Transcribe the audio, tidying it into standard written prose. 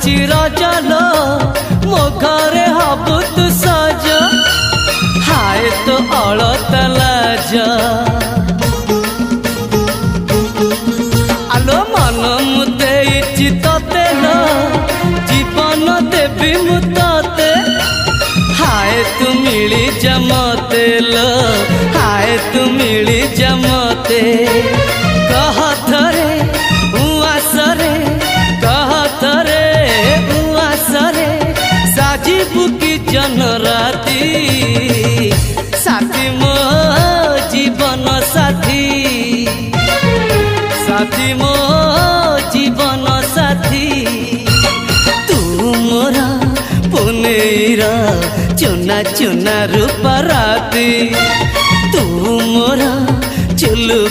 आसुची रजलो मो घरे हबु तू सज हाय तो अलता लाज आलो मन मुते तते लो जीवन देवी मुते हाय तू मिली जमते लो हाय तू मिली जमते कह थरे उआसरे कह थरे उआसरे साजिबु की जन राती साथी मो जीवन साथी साथी मो जीवन साथी तू मोरा पुनेरा चुना चुना रूप राती तू मोरा चुलु